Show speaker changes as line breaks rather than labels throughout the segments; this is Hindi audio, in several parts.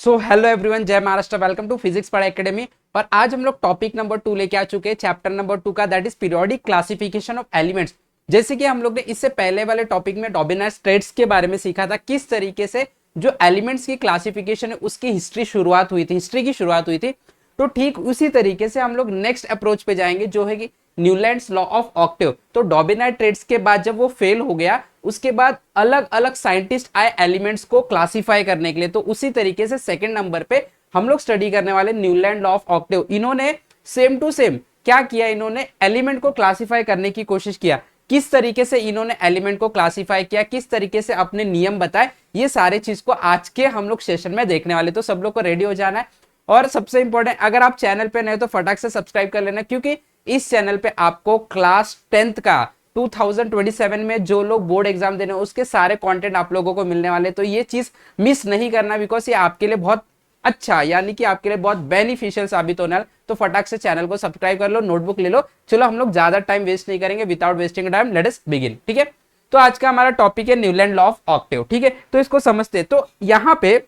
सो हेलो एवरीवन, जय महाराष्ट्र, वेलकम टू फिजिक्स पढ़ा एकेडमी। और आज हम लोग टॉपिक नंबर 2 लेके आ चुके हैं, चैप्टर नंबर 2 का, that is periodic classification of elements. जैसे कि हम लोग ने इससे पहले वाले टॉपिक में डॉबिनेट ट्रेड्स के बारे में सीखा था, किस तरीके से जो एलिमेंट्स की क्लासिफिकेशन है उसकी हिस्ट्री की शुरुआत हुई थी। तो ठीक उसी तरीके से हम लोग नेक्स्ट अप्रोच पे जाएंगे, जो है कि न्यूलैंड्स लॉ ऑफ ऑक्टेव। तो डॉबिनेट ट्रेड्स के बाद जब वो फेल हो गया, उसके बाद अलग अलग साइंटिस्ट आए एलिमेंट्स को क्लासिफाई करने के लिए। तो उसी तरीके से सेकंड नंबर पे हम लोग स्टडी करने वाले न्यूलैंड लॉ ऑफ ऑक्टेव। इन्होंने सेम टू सेम क्या किया, इन्होंने एलिमेंट को क्लासिफाई करने की कोशिश किया। किस तरीके से इन्होंने एलिमेंट को क्लासिफाई किया, किस तरीके से अपने नियम बताए, ये सारे चीज को आज के हम लोग सेशन में देखने वाले। तो सब लोग को रेडी हो जाना है। और सबसे इंपॉर्टेंट, अगर आप चैनल पे नए तो फटाक से सब्सक्राइब कर लेना, क्योंकि इस चैनल पे आपको क्लास 10th का 2027 में जो लोग बोर्ड एग्जाम देने उसके सारे कंटेंट आप लोगों को मिलने वाले। तो ये चीज मिस नहीं करना, बिकॉज ये आपके लिए बहुत अच्छा, यानी कि आपके लिए बहुत बेनिफिशियल साबित होने वाला। तो फटाक से चैनल को सब्सक्राइब कर लो, नोटबुक ले लो। चलो हम लोग ज्यादा टाइम वेस्ट नहीं करेंगे, without wasting time let us begin. ठीक है, तो आज का हमारा टॉपिक है न्यूलैंड लॉ ऑफ ऑक्टेव। ठीक है, तो इसको समझते हैं। तो यहाँ पे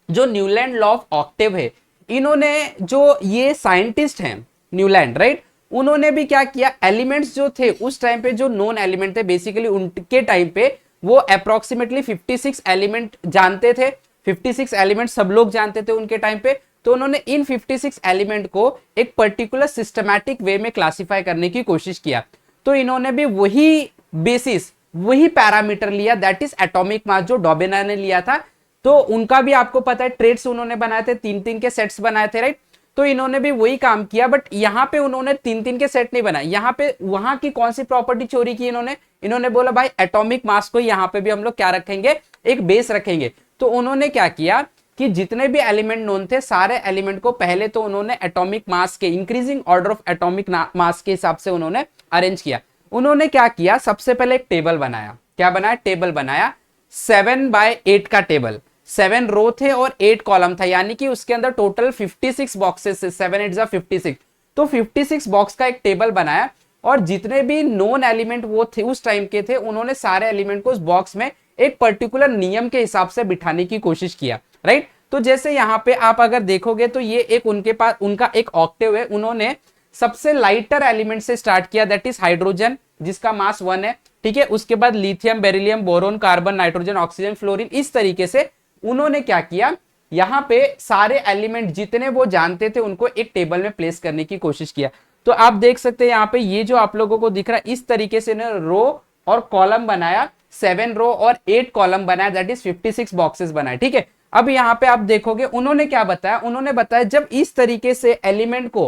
जो न्यूलैंड लॉ ऑफ ऑक्टेव है, इन्होंने जो ये साइंटिस्ट हैं न्यूलैंड, राइट, उन्होंने भी क्या किया, एलिमेंट्स जो थे उस टाइम पे, जो नोन एलिमेंट थे बेसिकली, उनके टाइम पे वो अप्रोक्सीमेटली 56 एलिमेंट जानते थे। 56 एलिमेंट सब लोग जानते थे उनके टाइम पे। तो उन्होंने इन 56 एलिमेंट को एक पर्टिकुलर सिस्टमैटिक वे में क्लासिफाई करने की कोशिश किया। तो इन्होंने भी वही बेसिस, वही पैरामीटर लिया, दैट इज एटॉमिक मास, जो डॉबेना ने लिया था। तो उनका भी आपको पता है ट्रेड्स उन्होंने बनाए थे, 3-3 के सेट्स बनाए थे, राइट। तो इन्होंने भी वही काम किया, बट यहाँ पे उन्होंने 3-3 के सेट नहीं बनाए। यहाँ पे वहां की कौन सी प्रॉपर्टी चोरी की इन्होंने बोला भाई एटॉमिक मास को यहाँ पे भी हम लोग क्या रखेंगे, एक बेस रखेंगे। तो उन्होंने क्या किया कि जितने भी एलिमेंट नोन थे, सारे एलिमेंट को पहले तो उन्होंने एटॉमिक मास के, increasing order of atomic mass के हिसाब से उन्होंने अरेंज किया। उन्होंने क्या किया, सबसे पहले एक टेबल बनाया। क्या बनाया, टेबल बनाया, 7/8 का टेबल। 7 रो थे और 8 कॉलम था, यानी कि उसके अंदर टोटल 56 बॉक्सेस थे। 7 8 56। तो 56 बॉक्स का एक टेबल बनाया, और जितने भी नोन एलिमेंट वो थे उस टाइम के थे, उन्होंने सारे एलिमेंट को उस बॉक्स में एक पर्टिकुलर नियम के हिसाब से बिठाने की कोशिश किया, राइट। तो जैसे यहाँ पे आप अगर देखोगे तो ये एक उनके पास उनका एक ऑक्टेव है। उन्होंने सबसे लाइटर एलिमेंट से स्टार्ट किया, दैट इज हाइड्रोजन, जिसका मास 1 है। ठीक है, उसके बाद lithium, beryllium, boron, carbon, nitrogen, oxygen, fluorine. इस तरीके से उन्होंने क्या किया, यहां पे सारे एलिमेंट जितने वो जानते थे उनको एक टेबल में प्लेस करने की कोशिश किया। तो आप देख सकते हैं यहाँ पे ये जो आप लोगों को दिख रहा है, इस तरीके से रो और कॉलम बनाया, 7 रो और 8 कॉलम बनाया, दैट इज 56 बॉक्सेस बनाए। ठीक है, अब यहाँ पे आप देखोगे उन्होंने क्या बताया, उन्होंने बताया जब इस तरीके से एलिमेंट को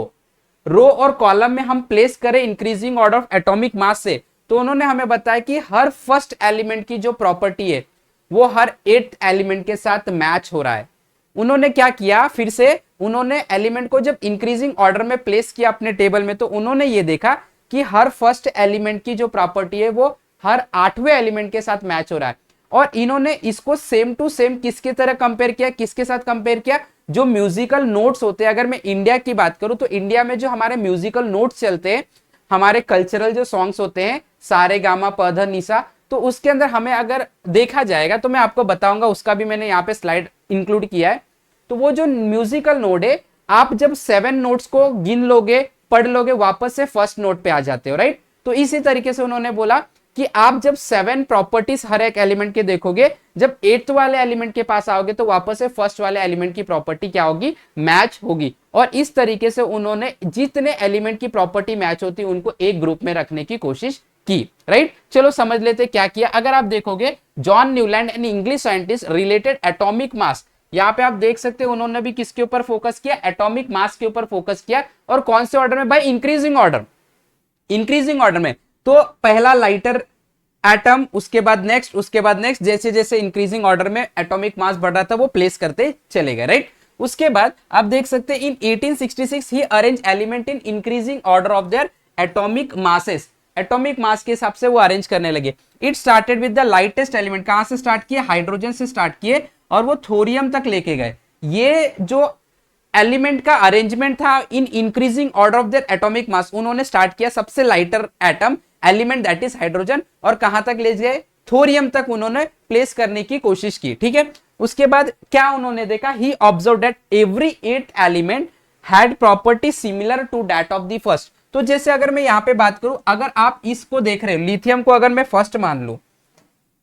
रो और कॉलम में हम प्लेस करें increasing order of atomic mass से, तो उन्होंने हमें बताया कि हर फर्स्ट एलिमेंट की जो प्रॉपर्टी है वो हर 8 एलिमेंट के साथ मैच हो रहा है। उन्होंने क्या किया, फिर से उन्होंने एलिमेंट को जब इंक्रीजिंग ऑर्डर में प्लेस किया अपने टेबल में, तो उन्होंने ये देखा कि हर फर्स्ट एलिमेंट की जो प्रॉपर्टी है वो हर 8वें एलिमेंट के साथ मैच हो रहा है। और इन्होंने इसको सेम टू सेम किसकी तरह कंपेयर किया, किसके साथ कंपेयर किया, जो म्यूजिकल नोट्स होते हैं। अगर मैं इंडिया की बात करूं तो इंडिया में जो हमारे म्यूजिकल नोट्स चलते हैं, हमारे कल्चरल जो सॉन्ग्स होते हैं, सारे गामा पध निसा, तो उसके अंदर हमें अगर देखा जाएगा तो मैं आपको बताऊंगा, उसका भी मैंने यहाँ पे स्लाइड इंक्लूड किया है। तो वो जो म्यूजिकल नोट है, आप जब 7 नोट्स को गिन लोगे, पढ़ लोगे, वापस से फर्स्ट नोट पे आ जाते हो, राइट। तो इसी तरीके से उन्होंने बोला कि आप जब 7 प्रॉपर्टीज हर एक एलिमेंट के देखोगे, जब 8th वाले एलिमेंट के पास आओगे तो वापस से फर्स्ट वाले एलिमेंट की प्रॉपर्टी क्या होगी, मैच होगी। और इस तरीके से उन्होंने जितने एलिमेंट की प्रॉपर्टी मैच होती है उनको एक ग्रुप में रखने की कोशिश की, राइट। चलो समझ लेते क्या किया। अगर आप देखोगे, John Newland an English scientist related atomic mass, यहाँ पे आप देख सकते हैं उन्होंने भी किसके ऊपर फोकस किया, एटॉमिक मास के ऊपर फोकस किया। और कौन से ऑर्डर में भाई, इंक्रीजिंग ऑर्डर, इंक्रीजिंग ऑर्डर में। तो पहला लाइटर एटम, उसके बाद नेक्स्ट, उसके बाद नेक्स्ट, जैसे जैसे इंक्रीजिंग ऑर्डर में एटॉमिक मास बढ़ रहा था वो प्लेस करते चले गए, राइट। उसके बाद आप देख सकते हैं in 1866 he arrange element in increasing order of their atomic masses. Atomic mass के हिसाब से वो अरेंज करने लगे। It started with the lightest element, कहां से स्टार्ट किए, हाइड्रोजन से स्टार्ट किए, और वो थोरियम तक लेके गए। ये जो एलिमेंट का अरेंजमेंट था इन increasing order of their atomic mass, उन्होंने स्टार्ट किया सबसे lighter atom element that is hydrogen, और कहां तक ले गए, थोरियम तक उन्होंने प्लेस करने की कोशिश की, ठीक है। उसके बाद क्या उन्होंने देखा, he observe that every 8 element had property similar to that of the first. तो जैसे अगर मैं यहां पे बात करूं, अगर आप इसको देख रहे हो, लिथियम को अगर मैं फर्स्ट मान लूं,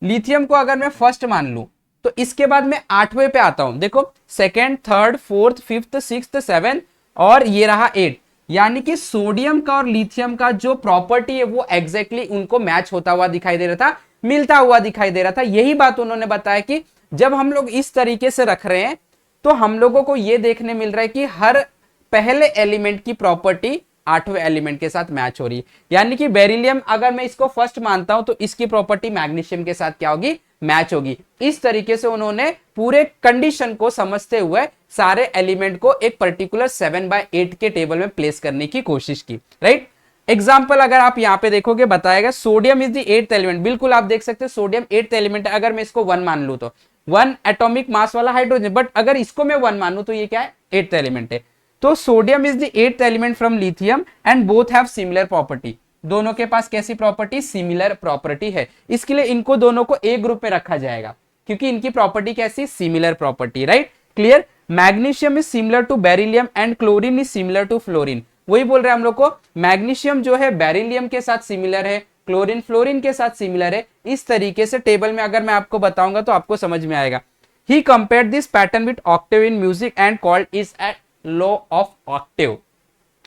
लिथियम को अगर मैं फर्स्ट मान लूं, तो इसके बाद मैं 8वें पे आता हूं। देखो second, third, fourth, fifth, sixth, seven और ये रहा 8, यानी कि सोडियम का और लिथियम का जो प्रॉपर्टी है वो एग्जैक्टली उनको मैच होता हुआ दिखाई दे रहा था, मिलता हुआ दिखाई दे रहा था। यही बात उन्होंने बताया कि जब हम लोग इस तरीके से रख रहे हैं तो हम लोगों को यह देखने मिल रहा है कि हर पहले एलिमेंट की प्रॉपर्टी 8वें एलिमेंट के साथ मैच हो रही है। यानी कि बेरिलियम अगर मैं इसको फर्स्ट मानता हूं तो इसकी प्रॉपर्टी मैग्नीशियम के साथ क्या होगी, मैच होगी। इस तरीके से उन्होंने पूरे कंडीशन को समझते हुए सारे एलिमेंट को एक पर्टिकुलर 7/8 के टेबल में प्लेस करने की कोशिश की, राइट। एग्जाम्पल अगर आप यहां पे देखोगे बताएगा sodium is the 8th element. बिल्कुल आप देख सकते हैं सोडियम 8th एलिमेंट है। अगर मैं इसको 1 मान लू तो 1 एटॉमिक मास वाला हाइड्रोजन, बट अगर इसको मैं 1 मानू तो ये क्या है, 8th एलिमेंट है। तो sodium is the 8th element from lithium and both have similar property. दोनों के पास कैसी प्रॉपर्टी, सिमिलर प्रॉपर्टी है। इसके लिए इनको दोनों को एक ग्रुप में रखा जाएगा क्योंकि इनकी प्रॉपर्टी कैसी, similar property, right, clear. Magnesium is similar to beryllium and chlorine is similar to fluorine. वही बोल रहे हैं हम लोग को, मैग्नीशियम जो है बेरिलियम के साथ सिमिलर है, क्लोरीन फ्लोरीन के साथ सिमिलर है। इस तरीके से टेबल में अगर मैं आपको बताऊंगा तो आपको समझ में आएगा। He compared this pattern with octave in music and called is at law of octave.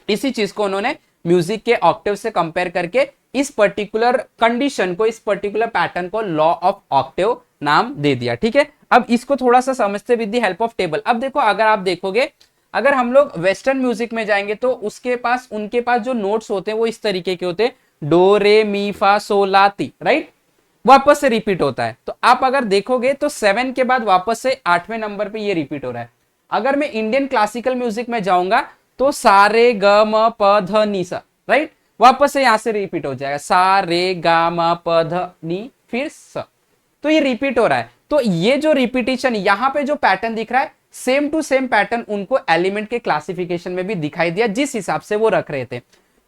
इसी चीज को उन्होंने म्यूजिक के ऑक्टेव से कंपेयर करके इस पर्टिकुलर कंडीशन को, इस पर्टिकुलर पैटर्न को लॉ ऑफ ऑक्टेव नाम दे दिया, ठीक है। अब इसको थोड़ा सा समझते with the help of table. अब देखो अगर आप देखोगे, अगर हम लोग वेस्टर्न म्यूजिक में जाएंगे तो उनके पास जो नोट्स होते हैं वो इस तरीके के होते हैं, डो रे मी फा सो ला ती, राइट, वापस से रिपीट होता है। तो आप अगर देखोगे तो 7 के बाद वापस से 8वें नंबर पे ये रिपीट हो रहा है। अगर मैं इंडियन क्लासिकल म्यूजिक में जाऊंगा तो सा रे ग म प ध नी सा, राइट, वापस से यहां से रिपीट हो जाएगा, सा रे ग म प ध नी फिर स। तो ये रिपीट हो रहा है। तो ये जो रिपीटिशन यहां पे जो पैटर्न दिख रहा है, सेम टू सेम पैटर्न उनको एलिमेंट के क्लासिफिकेशन में भी दिखाई दिया जिस हिसाब से वो रख रहे थे।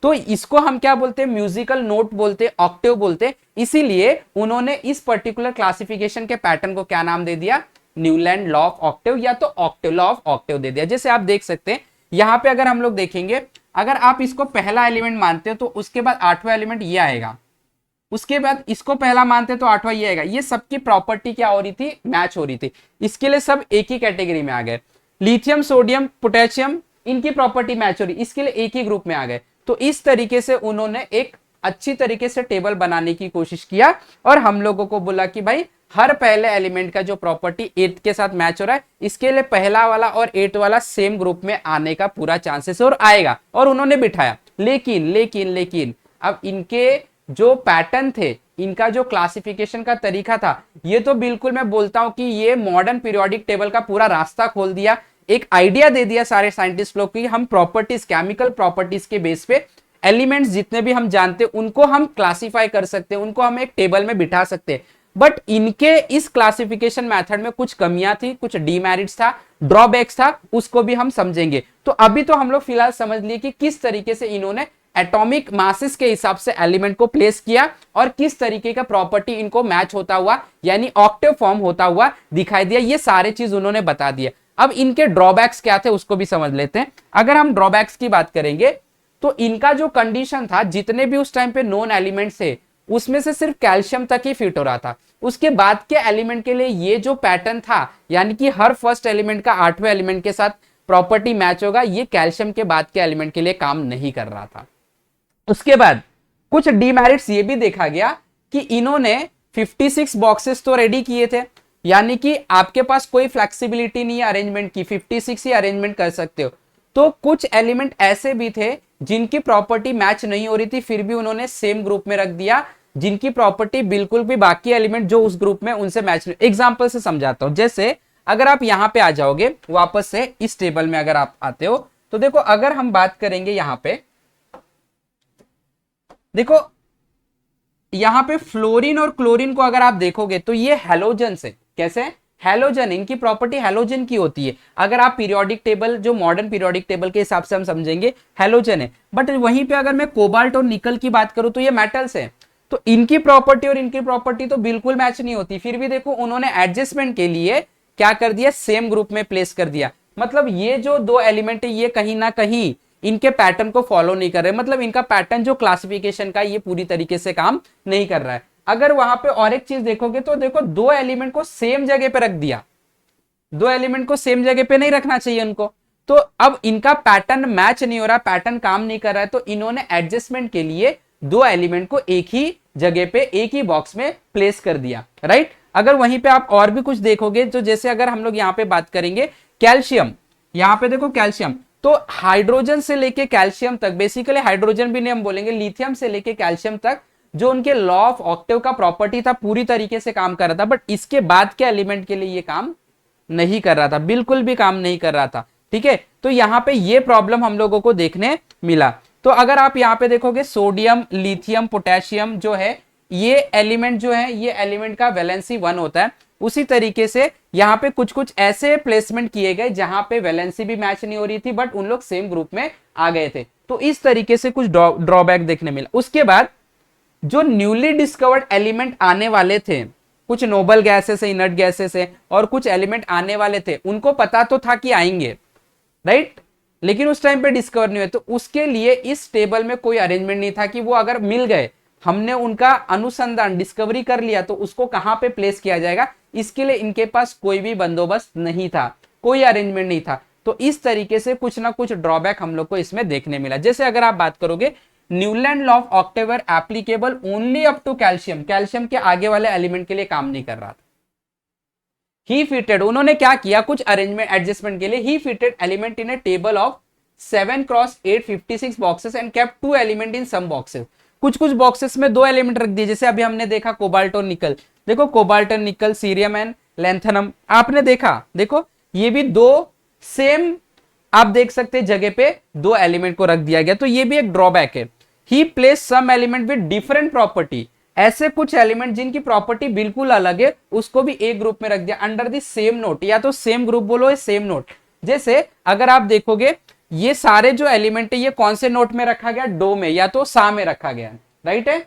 तो इसको हम क्या बोलते हैं, म्यूजिकल नोट बोलते हैं, ऑक्टेव बोलते हैं। इसीलिए उन्होंने इस पर्टिकुलर क्लासिफिकेशन के पैटर्न को क्या नाम दे दिया, न्यूलैंड लॉ ऑफ ऑक्टेव या तो ऑक्टेव लॉ ऑफ ऑक्टेव दे दिया। जैसे आप देख सकते हैं यहां पे अगर हम लोग देखेंगे, अगर आप इसको पहला एलिमेंट मानते हो तो उसके बाद 8वां एलिमेंट ये आएगा, उसके बाद इसको पहला मानते तो 8वां ये आएगा। ये सबकी प्रॉपर्टी क्या हो रही थी, मैच हो रही थी। इसके लिए सब एक ही कैटेगरी में आ गए। लिथियम, सोडियम, पोटेशियम, इनकी प्रॉपर्टी मैच हो रही, इसके लिए एक ही ग्रुप में आ गए। तो इस तरीके से उन्होंने एक अच्छी तरीके से टेबल बनाने की कोशिश किया और हम लोगों को बोला कि भाई हर पहले एलिमेंट का जो प्रॉपर्टी 8 के साथ मैच हो रहा है, इसके लिए पहला वाला और 8 वाला सेम ग्रुप में आने का पूरा चांसेस और आएगा, और उन्होंने बिठाया। लेकिन अब इनके जो पैटर्न थे, इनका जो क्लासिफिकेशन का तरीका था, ये तो बिल्कुल मैं बोलता हूं कि ये मॉडर्न पीरियोडिक टेबल का पूरा रास्ता खोल दिया, एक आइडिया दे दिया सारे साइंटिस्ट लोग की हम प्रॉपर्टीज, केमिकल प्रॉपर्टीज के बेस पे एलिमेंट्स जितने भी हम जानते हैं उनको हम क्लासिफाई कर सकते हैं, उनको हम एक टेबल में बिठा सकते हैं। बट इनके इस क्लासिफिकेशन मेथड में कुछ कमियां थी, कुछ डीमेरिट्स था, ड्रॉबैक्स था, उसको भी हम समझेंगे। तो अभी तो हम लोग फिलहाल समझ लिए कि किस तरीके से इन्होंने एटॉमिक मासेस के हिसाब से एलिमेंट को प्लेस किया और किस तरीके का प्रॉपर्टी इनको मैच होता हुआ यानी ऑक्टेव फॉर्म होता हुआ दिखाई दिया। ये सारे चीज उन्होंने बता दिए। अब इनके ड्रॉबैक्स क्या थे उसको भी समझ लेते हैं। अगर हम ड्रॉबैक्स की बात करेंगे तो इनका जो कंडीशन था, जितने भी उस टाइम पे नॉन एलिमेंट्स थे उसमें से सिर्फ कैल्शियम तक ही फिट हो रहा था। उसके बाद के एलिमेंट के लिए ये जो पैटर्न था, यानी कि हर फर्स्ट एलिमेंट का 8वें एलिमेंट के साथ प्रॉपर्टी मैच होगा, ये कैल्शियम के बाद के एलिमेंट के लिए काम नहीं कर रहा था। उसके बाद कुछ डीमेरिट्स ये भी देखा गया कि इन्होंने 56 बॉक्सेस तो रेडी किए थे, यानी कि आपके पास कोई फ्लेक्सिबिलिटी नहीं है अरेंजमेंट की, 56 ही अरेंजमेंट कर सकते हो। तो कुछ एलिमेंट ऐसे भी थे जिनकी प्रॉपर्टी मैच नहीं हो रही थी, फिर भी उन्होंने सेम ग्रुप में रख दिया, जिनकी प्रॉपर्टी बिल्कुल भी बाकी एलिमेंट जो उस ग्रुप में उनसे मैच नहीं। एग्जांपल से समझाता हूं। जैसे अगर आप यहां पे आ जाओगे वापस से इस टेबल में, अगर आप आते हो तो देखो, अगर हम बात करेंगे यहां पे, देखो यहां पे फ्लोरीन और क्लोरीन को अगर आप देखोगे तो ये हैलोजन से, कैसे हैलोजन, इनकी प्रॉपर्टी हैलोजन की होती है। अगर आप पीरियोडिक टेबल, जो मॉडर्न पीरियोडिक टेबल के हिसाब से हम समझेंगे, हैलोजन है। बट वहीं पे अगर मैं कोबाल्ट और निकल की बात करूं तो ये मेटल्स है। तो इनकी प्रॉपर्टी और इनकी प्रॉपर्टी तो बिल्कुल मैच नहीं होती, फिर भी देखो उन्होंने एडजस्टमेंट के लिए क्या कर दिया, सेम ग्रुप में प्लेस कर दिया। मतलब ये जो दो एलिमेंट है ये कहीं ना कहीं इनके पैटर्न को फॉलो नहीं कर रहे, मतलब इनका पैटर्न जो क्लासिफिकेशन का ये पूरी तरीके से काम नहीं कर रहा है। अगर वहां पे और एक चीज देखोगे तो देखो दो एलिमेंट को सेम जगह पे रख दिया, दो एलिमेंट को सेम जगह पे नहीं रखना चाहिए उनको, तो अब इनका पैटर्न मैच नहीं हो रहा, पैटर्न काम नहीं कर रहा है, तो इन्होंने एडजस्टमेंट के लिए दो एलिमेंट को एक ही जगह पे एक ही बॉक्स में प्लेस कर दिया, राइट। अगर वहीं पे आप और भी कुछ देखोगे तो जैसे अगर हम लोग यहाँ पे बात करेंगे कैल्शियम, यहाँ पे देखो कैल्शियम, तो हाइड्रोजन से लेके कैल्शियम तक, बेसिकली हाइड्रोजन भी नहीं हम बोलेंगे, लिथियम से लेके कैल्शियम तक जो उनके लॉ ऑफ ऑक्टेव का प्रॉपर्टी था पूरी तरीके से काम कर रहा था, बट इसके बाद के एलिमेंट के लिए ये काम नहीं कर रहा था, बिल्कुल भी काम नहीं कर रहा था, ठीक है। तो यहाँ पे ये प्रॉब्लम हम लोगों को देखने मिला। तो अगर आप यहाँ पे देखोगे सोडियम, लिथियम, पोटेशियम जो है ये एलिमेंट जो है ये एलिमेंट का वैलेंसी 1 होता है, उसी तरीके से यहाँ पे कुछ कुछ ऐसे प्लेसमेंट किए गए जहां पे वैलेंसी भी मैच नहीं हो रही थी बट उन लोग सेम ग्रुप में आ गए थे, तो इस तरीके से कुछ ड्रॉबैक देखने मिला। उसके बाद जो न्यूली डिस्कवर्ड एलिमेंट आने वाले थे, कुछ नोबल गैसेस है, इनर्ट गैसेस है, और कुछ एलिमेंट आने वाले थे, उनको पता तो था कि आएंगे, राइट, लेकिन उस टाइम पे डिस्कवर नहीं हुए, तो उसके लिए इस टेबल में कोई अरेंजमेंट नहीं था कि वो अगर मिल गए, हमने उनका अनुसंधान डिस्कवरी कर लिया, तो उसको कहां पे प्लेस किया जाएगा, इसके लिए इनके पास कोई भी बंदोबस्त नहीं था, कोई अरेंजमेंट नहीं था। तो इस तरीके से कुछ ना कुछ ड्रॉबैक हम लोग को इसमें देखने मिला। जैसे अगर आप बात करोगे Newland law of octave applicable only up to calcium, calcium के आगे वाले एलिमेंट के लिए काम नहीं कर रहा था। ही फिटेड, उन्होंने क्या किया, कुछ अरेंजमेंट एडजस्टमेंट के लिए he fitted element in a table of 7 × 8 56 boxes and kept 2 element in some boxes. कुछ कुछ बॉक्सेस में 2 एलिमेंट रख दिए, जैसे अभी हमने देखा कोबाल्ट और निकल, देखो कोबाल्ट और निकल, सीरियम एंड लैंथनम, आपने देखा, देखो ये भी 2 सेम आप देख सकते जगह पे 2 एलिमेंट को रख दिया गया, तो ये भी एक ड्रॉबैक है। He place some element with different property, ऐसे कुछ एलिमेंट जिनकी प्रॉपर्टी बिल्कुल अलग है उसको भी एक ग्रुप में रख दिया अंडर द सेम नोट, या तो सेम ग्रुप बोलो या सेम नोट। जैसे अगर आप देखोगे ये सारे जो एलिमेंट है ये कौन से नोट में रखा गया, डो में या तो सा में रखा गया, राइट है।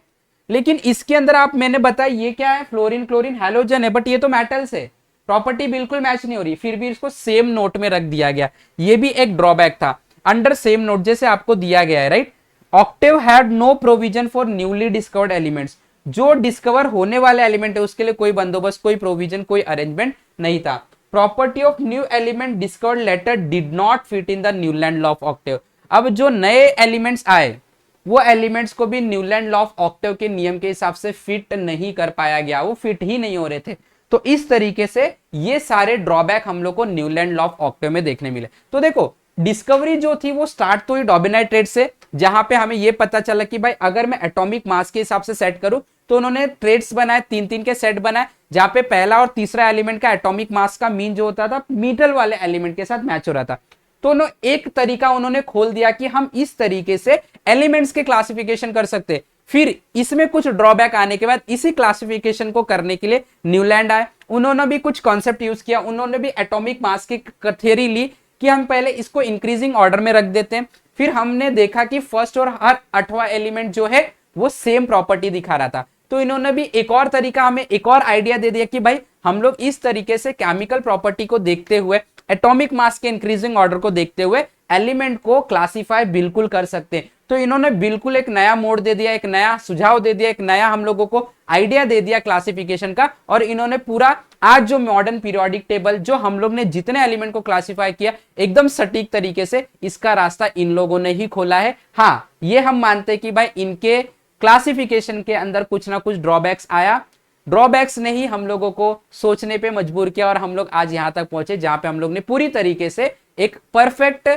लेकिन इसके अंदर आप मैंने बताया ये क्या है, फ्लोरीन क्लोरीन हैलोजन है, बट ये तो मेटल्स है, प्रॉपर्टी बिल्कुल मैच नहीं हो रही, फिर भी इसको सेम नोट में रख दिया गया, ये भी एक ड्रॉबैक था। अंडर सेम नोट जैसे आपको दिया गया है, right. Octave had no provision for newly discovered elements, जो डिस्कवर होने वाले एलिमेंट है उसके लिए कोई बंदोबस्त, कोई प्रोविजन, कोई अरेंजमेंट नहीं था। Property of new element discovered later did not fit in the Newland law of octave, अब जो नए एलिमेंट्स आए वो एलिमेंट्स को भी न्यूलैंड लॉ ऑफ ऑक्टेव के नियम के हिसाब से फिट नहीं कर पाया गया, वो फिट ही नहीं हो रहे थे। तो इस तरीके से ये सारे ड्रॉबैक हम लोग को न्यूलैंड लॉ ऑफ ऑक्टेव में देखने मिले। तो देखो डिस्कवरी जो थी वो स्टार्ट तो ही डॉबिनाइट्रेट से, जहां पे हमें ये पता चला कि भाई अगर मैं एटॉमिक मास के हिसाब से सेट करूं तो उन्होंने ट्रेड्स बनाए, 3-3 के सेट बनाए, जहां पे पहला और तीसरा एलिमेंट का एटॉमिक मास का मीन जो होता था मीटल वाले एलिमेंट के साथ मैच हो रहा था। तो एक तरीका उन्होंने खोल दिया कि हम इस तरीके से एलिमेंट्स के क्लासिफिकेशन कर सकते। फिर इसमें कुछ ड्रॉबैक आने के बाद इसी क्लासिफिकेशन को करने के लिए न्यूलैंड आए, उन्होंने भी कुछ कॉन्सेप्ट यूज किया, उन्होंने भी एटॉमिक मास की थ्योरी ली कि हम पहले इसको इंक्रीजिंग ऑर्डर में रख देते हैं। फिर हमने देखा कि फर्स्ट और हर 8वां एलिमेंट जो है वो सेम प्रॉपर्टी दिखा रहा था, तो इन्होंने भी एक और तरीका, हमें एक और आइडिया दे दिया कि भाई हम लोग इस तरीके से केमिकल प्रॉपर्टी को देखते हुए, एटॉमिक मास के इंक्रीजिंग ऑर्डर को देखते हुए एलिमेंट को क्लासिफाई बिल्कुल कर सकते हैं। तो इन्होंने बिल्कुल एक नया मोड दे दिया, एक नया सुझाव दे दिया, एक नया हम लोगों को आइडिया दे दिया क्लासिफिकेशन का, और इन्होंने पूरा आज जो मॉडर्न पीरियोडिक टेबल जो हम लोग ने जितने एलिमेंट को क्लासिफाई किया एकदम सटीक तरीके से, इसका रास्ता इन लोगों ने ही खोला है। हाँ, ये हम मानते हैं कि भाई इनके क्लासिफिकेशन के अंदर कुछ ना कुछ ड्रॉबैक्स आया, ड्रॉबैक्स ने ही हम लोगों को सोचने पे मजबूर किया और हम लोग आज यहां तक पहुंचे जहां पे हम लोग ने पूरी तरीके से एक परफेक्ट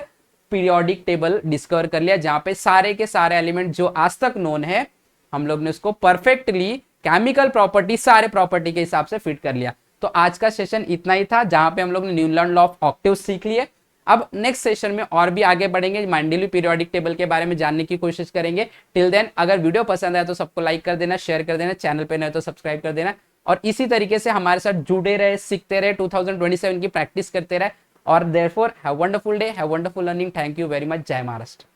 पीरियोडिक टेबल डिस्कवर कर लिया, जहां पे सारे के सारे एलिमेंट जो आज तक नोन है हम लोग ने उसको परफेक्टली केमिकल प्रॉपर्टी, सारे प्रॉपर्टी के हिसाब से फिट कर लिया। तो आज का सेशन इतना ही था, जहां पे हम लोग ने न्यूलैंड लॉ ऑफ ऑक्टेव सीख लिए। अब नेक्स्ट सेशन में और भी आगे बढ़ेंगे, मेंडेलीव पीरियोडिक टेबल के बारे में जानने की कोशिश करेंगे। टिल देन अगर वीडियो पसंद आया तो सबको लाइक कर देना, शेयर कर देना, चैनल पे नए तो सब्सक्राइब कर देना, और इसी तरीके से हमारे साथ जुड़े रहे, सीखते रहे, 2027 की प्रैक्टिस करते रहे। और therefore have wonderful day, have wonderful learning. Thank you very much. जय महाराष्ट्र।